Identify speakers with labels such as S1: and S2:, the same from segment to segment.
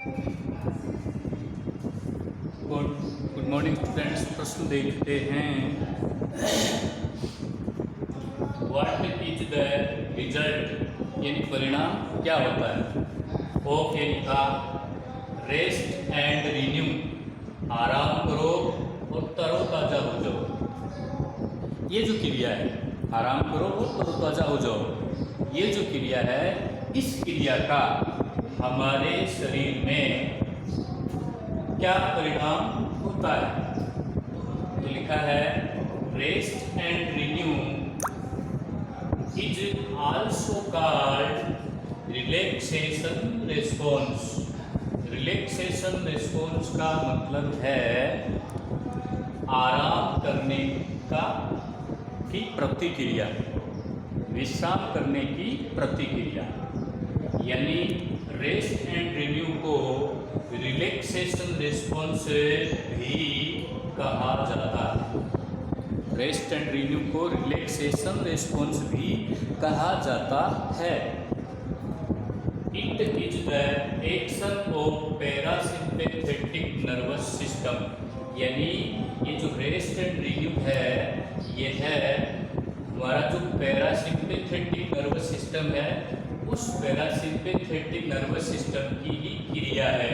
S1: Good morning students. प्रश्न देखते हैं। व्हाट इज द रिजल्ट, यानी परिणाम क्या होता है। ऑफ यानी का, रेस्ट एंड रिन्यू, आराम करो और तरोताजा हो जाओ। ये जो क्रिया है, आराम करो और तरोताजा हो जाओ, ये जो क्रिया है, इस क्रिया का हमारे शरीर में क्या परिणाम होता है। तो लिखा है rest and renew is also called relaxation response. Relaxation response का मतलब है आराम करने का की प्रतिक्रिया, विश्राम करने की प्रतिक्रिया। यानी रेस्ट एंड रिन्यू को रिलैक्सेशन रेस्पॉन्स भी कहा जाता है। रेस्ट एंड रिन्यू को रिलैक्सेशन रेस्पॉन्स भी कहा जाता है। It is the action of parasympathetic nervous system. यानी ये जो रेस्ट एंड रिन्यू है, ये है हमारा जो पैरासिम्पैथेटिक नर्वस सिस्टम है, उस पैरासिम्पैथेटिक नर्वस सिस्टम की ही क्रिया है।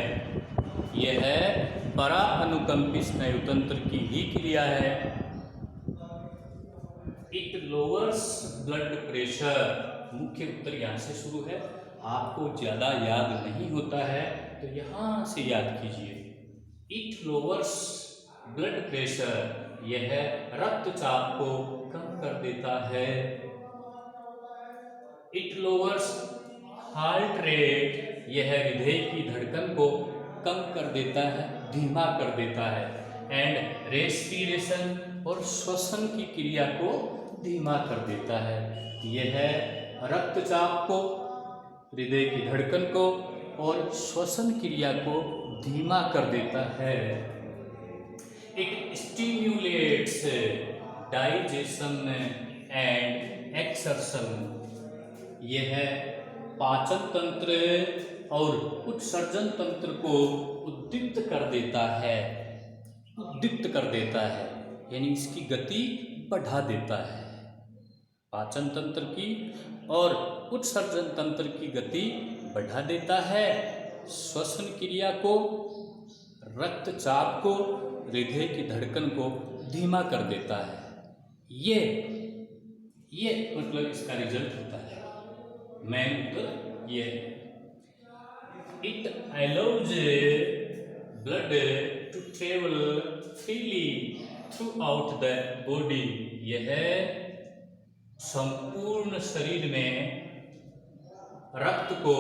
S1: यह है परा अनुकंपी स्नायुतंत्र की ही क्रिया है। It lowers blood pressure. मुख्य उत्तर यहाँ से शुरू है। आपको ज़्यादा याद नहीं होता है तो यहाँ से याद कीजिए। इट लोअर्स ब्लड प्रेशर, यह रक्तचाप को कम कर देता है। इट लोअर्स हार्ट रेट, यह हृदय की धड़कन को कम कर देता है, धीमा कर देता है। एंड रेस्पिरेशन, और श्वसन की क्रिया को धीमा कर देता है। यह रक्तचाप को, हृदय की धड़कन को और श्वसन क्रिया को धीमा कर देता है। It stimulates digestion and exertion. यह पाचन तंत्र और उत्सर्जन तंत्र को उद्दीप्त कर देता है, उद्दीप्त कर देता है, यानी इसकी गति बढ़ा देता है। पाचन तंत्र की और उत्सर्जन तंत्र की गति बढ़ा देता है। श्वसन क्रिया को, रक्तचाप को, हृदय की धड़कन को धीमा कर देता है। ये मतलब इसका रिजल्ट होता है। मेन उत्तर ये है। It allows blood to travel freely throughout the body. यह संपूर्ण शरीर में रक्त को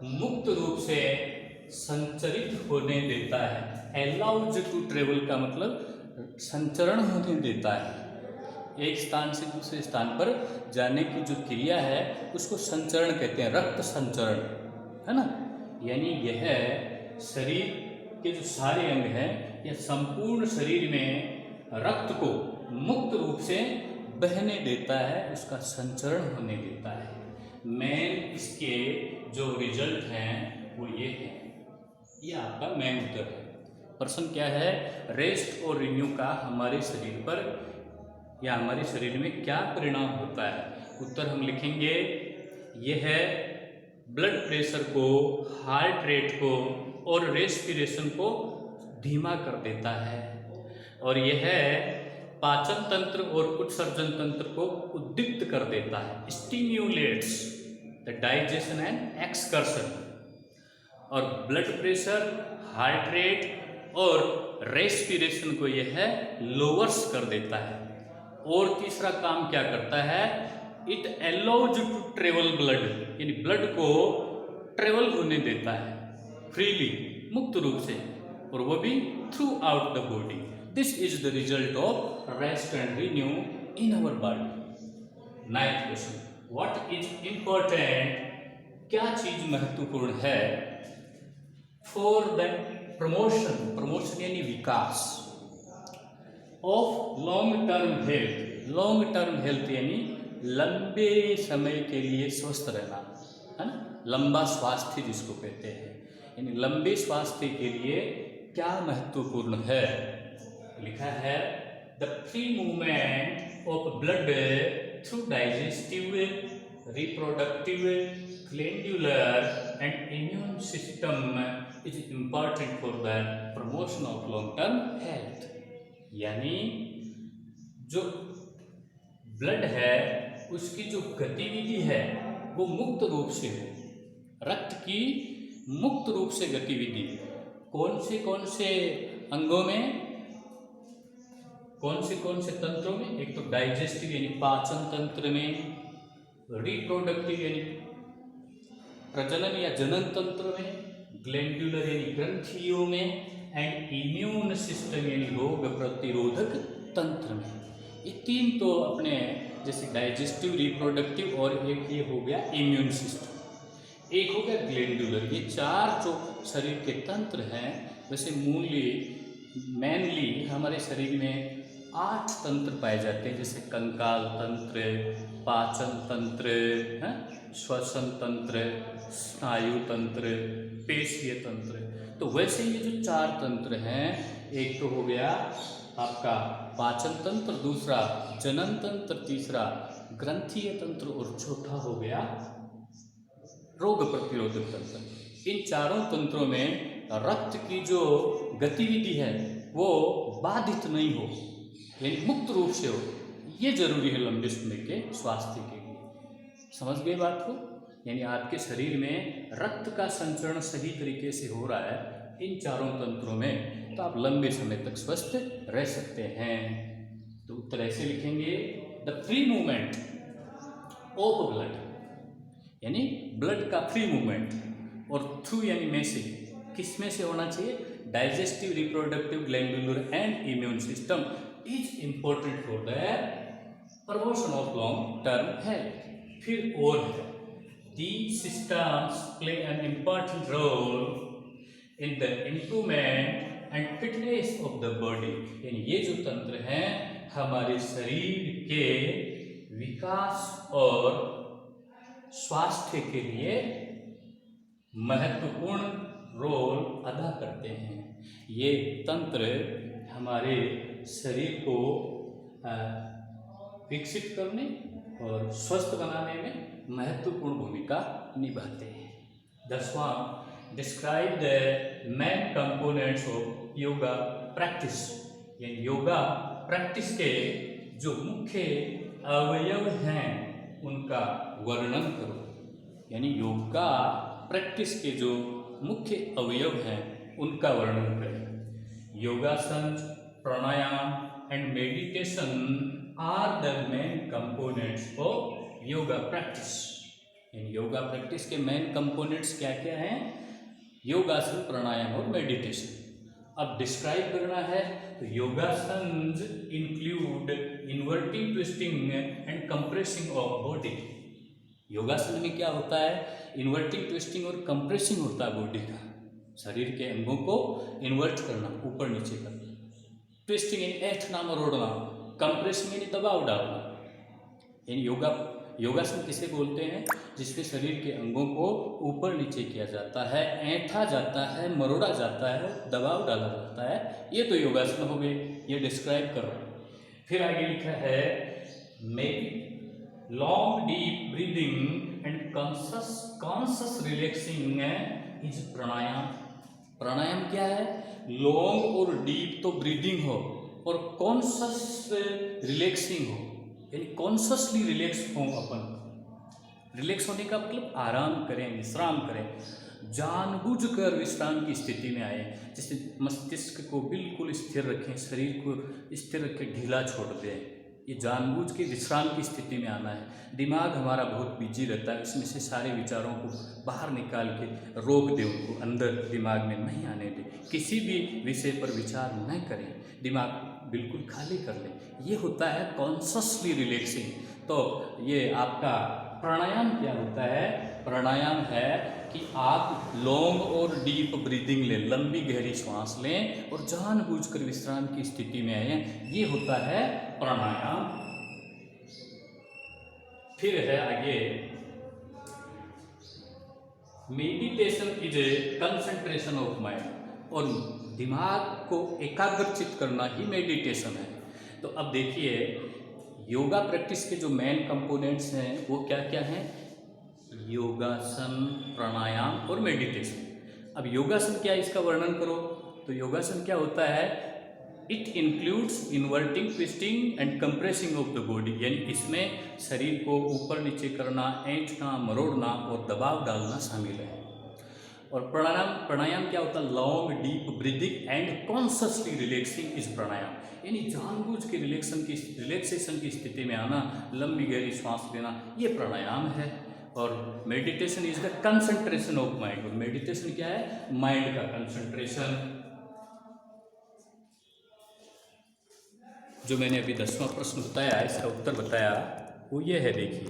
S1: मुक्त रूप से संचरित होने देता है। अलाउज टू ट्रेवल का मतलब संचरण होने देता है। एक स्थान से दूसरे स्थान पर जाने की जो क्रिया है उसको संचरण कहते हैं, रक्त संचरण, है ना। यानी यह शरीर के जो सारे अंग हैं, यह संपूर्ण शरीर में रक्त को मुक्त रूप से बहने देता है, उसका संचरण होने देता है। मेन इसके जो रिजल्ट हैं वो ये है। ये आपका मेन उत्तर है। प्रश्न क्या है, रेस्ट और रिन्यू का हमारे शरीर पर या हमारे शरीर में क्या परिणाम होता है। उत्तर हम लिखेंगे, ये है ब्लड प्रेशर को, हार्ट रेट को और रेस्पिरेशन को धीमा कर देता है, और यह है पाचन तंत्र और उत्सर्जन तंत्र को उद्दीप्त कर देता है। स्टिम्युलेट्स द डाइजेशन एंड एक्सकर्शन। और ब्लड प्रेशर, हार्ट रेट और रेस्पिरेशन को यह लोअर्स कर देता है। और तीसरा काम क्या करता है, it allows to travel blood, यानी ब्लड को ट्रेवल होने देता है फ्रीली, मुक्त रूप से, और वो भी throughout the body. This is the result of rest and renew in our body. 9th question, what is important, क्या चीज महत्वपूर्ण है फॉर द प्रमोशन, प्रमोशन यानी विकास, of long term health. Long term health यानी लंबे समय के लिए स्वस्थ रहना, है ना, लंबा स्वास्थ्य जिसको कहते हैं। यानी लंबे स्वास्थ्य के लिए क्या महत्वपूर्ण है। लिखा है the free movement of blood through digestive, reproductive, glandular and immune system is important for the promotion of long term health. यानी जो ब्लड है उसकी जो गतिविधि है वो मुक्त रूप से हो, रक्त की मुक्त रूप से गतिविधि कौन से अंगों में, कौन से तंत्रों में, एक तो डाइजेस्टिव यानी पाचन तंत्र में, रिप्रोडक्टिव यानी प्रजनन या जनन तंत्र में, ग्लैंडुलर यानी ग्रंथियों में, एंड इम्यून सिस्टम यानी रोग प्रतिरोधक तंत्र में। ये तीन तो अपने जैसे डाइजेस्टिव, रिप्रोडक्टिव और एक ये हो गया इम्यून सिस्टम, एक हो गया ग्लैंडुलर। ये चार जो शरीर के तंत्र हैं, वैसे मेनली हमारे शरीर में 8 तंत्र पाए जाते हैं, जैसे कंकाल तंत्र, पाचन तंत्र, श्वसन तंत्र, स्नायु तंत्र, पेशीय तंत्र। तो वैसे ये जो 4 तंत्र हैं, एक तो हो गया आपका पाचन तंत्र, दूसरा जनन तंत्र, तीसरा ग्रंथीय तंत्र और चौथा हो गया रोग प्रतिरोधक तंत्र। इन चारों तंत्रों में रक्त की जो गतिविधि है वो बाधित नहीं हो, यानी मुक्त रूप से हो, ये जरूरी है लंबे समय के स्वास्थ्य के लिए। समझ गए बात को? यानी आपके शरीर में रक्त का संचरण सही तरीके से हो रहा है इन चारों तंत्रों में, तो आप लंबे समय तक स्वस्थ रह सकते हैं। तो उत्तर ऐसे लिखेंगे the free movement of blood, यानी ब्लड का फ्री मूवमेंट, और थ्रू यानी में से, किस में से होना चाहिए, digestive, reproductive, glandular and immune system is important for the promotion of long term health. फिर और है these systems play an important role in the improvement and fitness of the body। यानी ये जो तंत्र हैं हमारे शरीर के विकास और स्वास्थ्य के लिए महत्वपूर्ण रोल अदा करते हैं। ये तंत्र हमारे शरीर को विकसित करने और स्वस्थ बनाने में महत्वपूर्ण भूमिका निभाते हैं। 10वां describe the main components of yoga practice. यानी योगा प्रैक्टिस के जो मुख्य अवयव हैं उनका वर्णन करो। यानी योगा प्रैक्टिस के जो मुख्य अवयव हैं उनका वर्णन करें। Yogasana, pranayama and meditation are the main components of yoga practice. इन योगा प्रैक्टिस के मेन कंपोनेंट्स क्या क्या हैं? योगासन, प्राणायाम और मेडिटेशन। अब डिस्क्राइब करना है तो योगासन include inverting, twisting and compressing of body. योगासन में क्या होता है? इन्वर्टिंग, ट्विस्टिंग और कंप्रेसिंग होता है बॉडी का, शरीर के अंगों को इन्वर्ट करना, ऊपर नीचे करना। ट्विस्टिंग यानी ऐंठना मरोड़ना, कंप्रेसिंग यानी दबाव डालना। यानी योगासन किसे बोलते हैं? जिसमें शरीर के अंगों को ऊपर नीचे किया जाता है, ऐंठा जाता है, मरोड़ा जाता है, दबाव डाला जाता है, ये तो योगासन हो गए। ये डिस्क्राइब कर रहा है। फिर आगे लिखा है make long deep breathing and conscious relaxing is pranayama. प्राणायाम क्या है? लॉन्ग और डीप तो ब्रीदिंग हो और कॉन्शस रिलैक्सिंग हो, यानी कॉन्शसली रिलैक्स हो। अपन रिलैक्स होने का मतलब आराम करें, विश्राम करें, जानबूझकर विश्राम की स्थिति में आए। जैसे मस्तिष्क को बिल्कुल स्थिर रखें, शरीर को स्थिर रखें, ढीला छोड़ दें, ये जानबूझ के विश्राम की स्थिति में आना है। दिमाग हमारा बहुत बिजी रहता है, इसमें से सारे विचारों को बाहर निकाल के रोक दें, उनको अंदर दिमाग में नहीं आने दें। किसी भी विषय पर विचार न करें, दिमाग बिल्कुल खाली कर लें। ये होता है कॉन्शसली रिलैक्सिंग। तो ये आपका प्राणायाम क्या होता है? प्राणायाम है कि आप लॉन्ग और डीप ब्रीदिंग लें, लंबी गहरी सांस लें और जानबूझकर विश्राम की स्थिति में आए। ये होता है प्राणायाम। फिर है आगे meditation is a concentration of mind, और दिमाग को एकाग्रचित करना ही मेडिटेशन है। तो अब देखिए योगा प्रैक्टिस के जो मेन कंपोनेंट्स हैं वो क्या क्या हैं? योगासन, प्राणायाम और मेडिटेशन। अब योगासन क्या है इसका वर्णन करो। तो योगासन क्या होता है? It includes inverting, twisting and compressing of the body, यानी इसमें शरीर को ऊपर नीचे करना, ऐंठना, मरोड़ना और दबाव डालना शामिल है। और प्राणायाम क्या होता है? Long deep breathing and consciously relaxing is pranayama, यानी जानबूझ के रिलैक्सेशन की स्थिति में आना, लंबी गहरी सांस लेना, ये प्राणायाम है। और meditation is the concentration of mind, और मेडिटेशन क्या है? माइंड का कंसंट्रेशन। जो मैंने अभी 10वां प्रश्न बताया, इसका उत्तर बताया, वो ये है। देखिए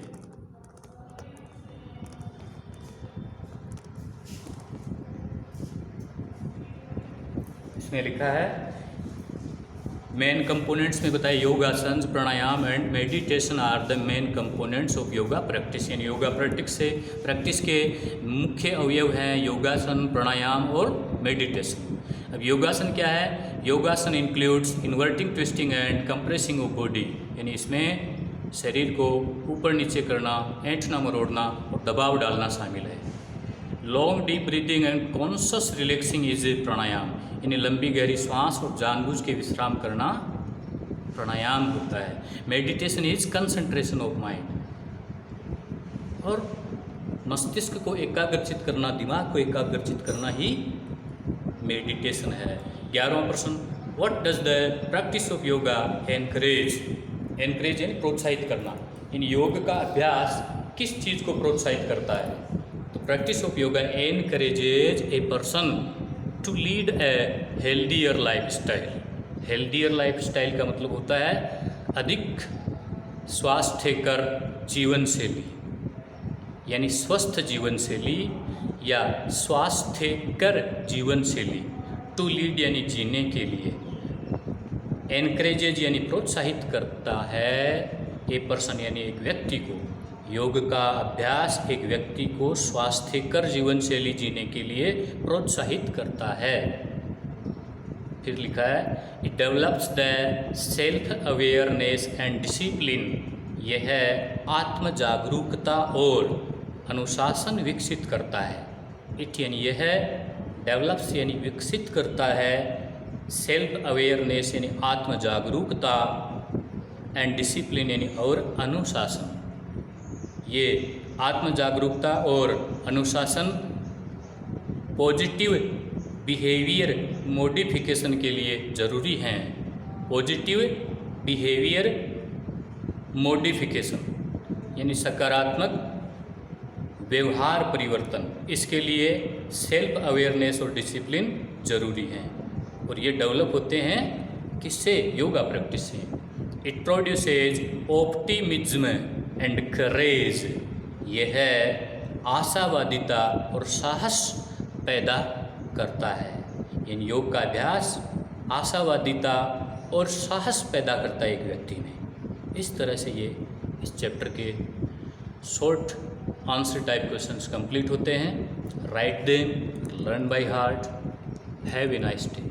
S1: इसमें लिखा है मेन कंपोनेंट्स में बताया yogasana, pranayama and meditation are the main components of yoga practice, यानी योगा प्रैक्टिस के मुख्य अवयव हैं योगासन, प्राणायाम और मेडिटेशन। अब योगासन क्या है? योगासन includes inverting, twisting and compressing of body, यानी इसमें शरीर को ऊपर नीचे करना, ऐंठना, मरोड़ना और दबाव डालना शामिल है। Long deep breathing and conscious relaxing is pranayama, यानी लंबी गहरी सांस और जानबूझ के विश्राम करना प्राणायाम होता है। Meditation is concentration of mind, और मस्तिष्क को एकाग्रचित करना, दिमाग को एकाग्रचित करना ही मेडिटेशन है। 11वां प्रश्न, what does the practice of yoga encourage? Encourage यानी प्रोत्साहित करना, यानी योग का अभ्यास किस चीज़ को प्रोत्साहित करता है? तो practice of yoga encourages a person to lead a healthier life style. Healthier life style का मतलब होता है अधिक स्वास्थ्यकर जीवन शैली, यानी स्वस्थ जीवन शैली या स्वास्थ्यकर जीवन शैली। टू लीड यानी जीने के लिए, एनकरेजेज यानी प्रोत्साहित करता है ए पर्सन यानी एक व्यक्ति को। योग का अभ्यास एक व्यक्ति को स्वास्थ्यकर जीवन शैली जीने के लिए प्रोत्साहित करता है। फिर लिखा है it develops the self awareness and discipline, यह आत्म जागरूकता और अनुशासन विकसित करता है। इट यानी यह डेवलप्स यानी विकसित करता है, सेल्फ अवेयरनेस यानी आत्म जागरूकता, एंड डिसिप्लिन यानी और अनुशासन। ये आत्म जागरूकता और अनुशासन पॉजिटिव बिहेवियर मॉडिफिकेशन के लिए ज़रूरी हैं। पॉजिटिव बिहेवियर मॉडिफिकेशन यानी सकारात्मक व्यवहार परिवर्तन, इसके लिए सेल्फ अवेयरनेस और डिसिप्लिन ज़रूरी हैं। और ये डेवलप होते हैं किससे? योगा प्रैक्टिस से। It produces optimism and courage, यह आशावादिता और साहस पैदा करता है। यानी योग का अभ्यास आशावादिता और साहस पैदा करता है एक व्यक्ति में। इस तरह से ये इस चैप्टर के short answer type questions complete होते हैं। Write them, learn by heart. Have a nice day.